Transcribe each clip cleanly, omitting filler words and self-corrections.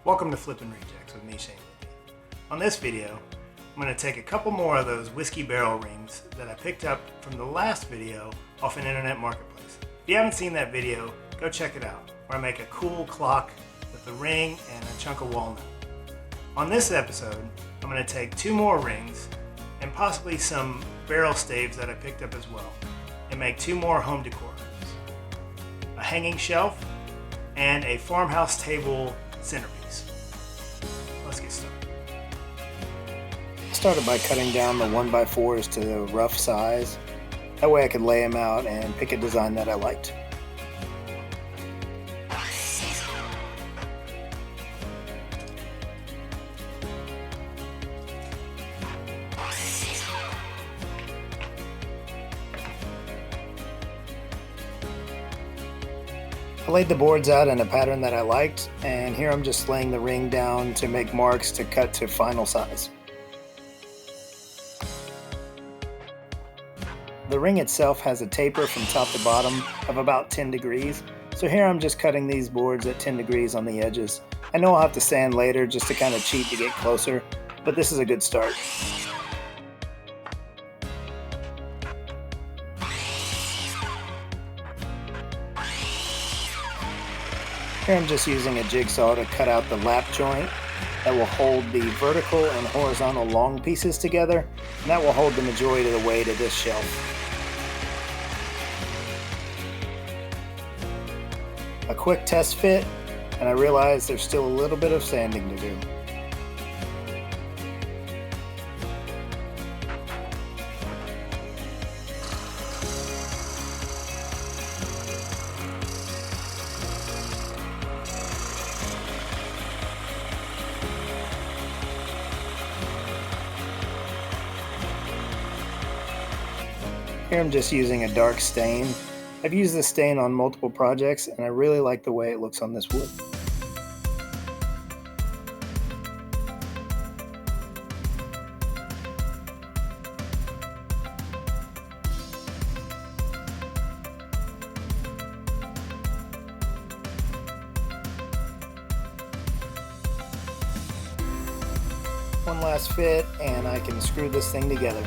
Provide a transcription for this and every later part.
Welcome to Flippin' Rejects with me, Shane. On this video, I'm going to take a couple more of those whiskey barrel rings that I picked up from the last video off an internet marketplace. If you haven't seen that video, go check it out, where I make a cool clock with a ring and a chunk of walnut. On this episode, I'm going to take two more rings and possibly some barrel staves that I picked up as well, and make two more home decor items: a hanging shelf and a farmhouse table centerpiece. Let's get started. I started by cutting down the 1x4s to the rough size. That way I could lay them out and pick a design that I liked. I laid the boards out in a pattern that I liked, and here I'm just laying the ring down to make marks to cut to final size. The ring itself has a taper from top to bottom of about 10 degrees, so here I'm just cutting these boards at 10 degrees on the edges. I know I'll have to sand later just to kind of cheat to get closer, but this is a good start. Here I'm just using a jigsaw to cut out the lap joint that will hold the vertical and horizontal long pieces together, and that will hold the majority of the weight of this shelf. A quick test fit, and I realize there's still a little bit of sanding to do. Here I'm just using a dark stain. I've used this stain on multiple projects and I really like the way it looks on this wood. One last fit and I can screw this thing together.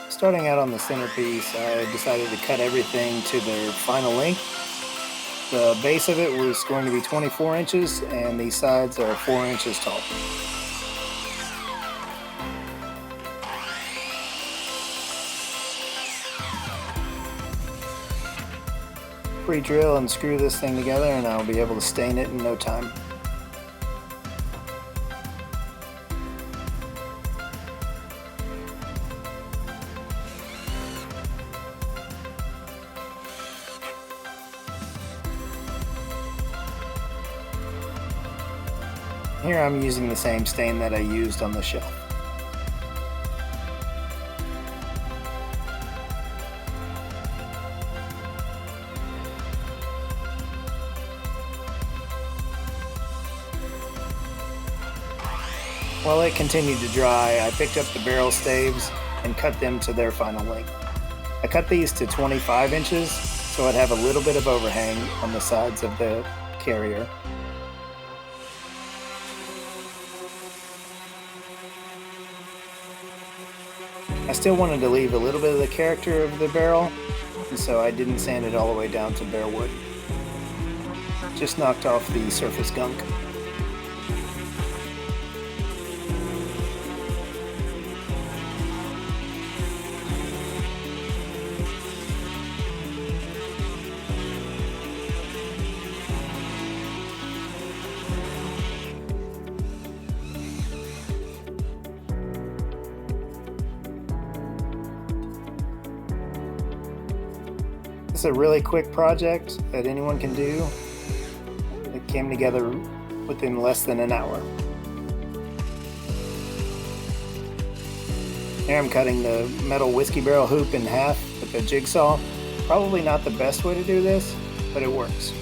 Starting out on the centerpiece, I decided to cut everything to their final length. The base of it was going to be 24 inches and the sides are 4 inches tall. Pre-drill and screw this thing together and I'll be able to stain it in no time. Here I'm using the same stain that I used on the shelf. While it continued to dry, I picked up the barrel staves and cut them to their final length. I cut these to 25 inches, so I'd have a little bit of overhang on the sides of the carrier. I still wanted to leave a little bit of the character of the barrel, and so I didn't sand it all the way down to bare wood. Just knocked off the surface gunk. It's a really quick project that anyone can do. It came together within less than an hour. Here I'm cutting the metal whiskey barrel hoop in half with a jigsaw. Probably not the best way to do this, but it works.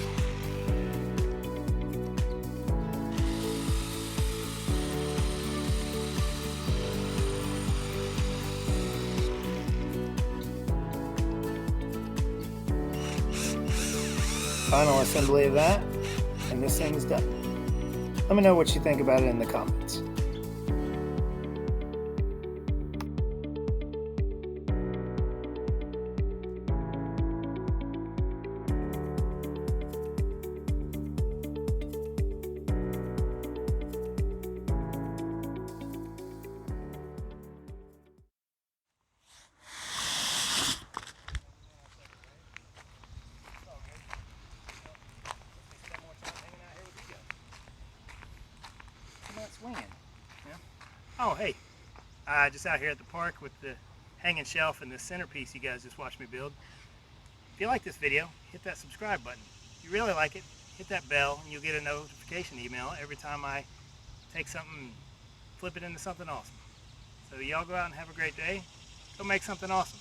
Final assembly of that, and this thing's done. Let me know what you think about it in the comments. Swinging. Yeah. Oh, hey, just out here at the park with the hanging shelf and the centerpiece you guys just watched me build. If you like this video, hit that subscribe button. If you really like it, hit that bell and you'll get a notification email every time I take something and flip it into something awesome. So y'all go out and have a great day. Go make something awesome.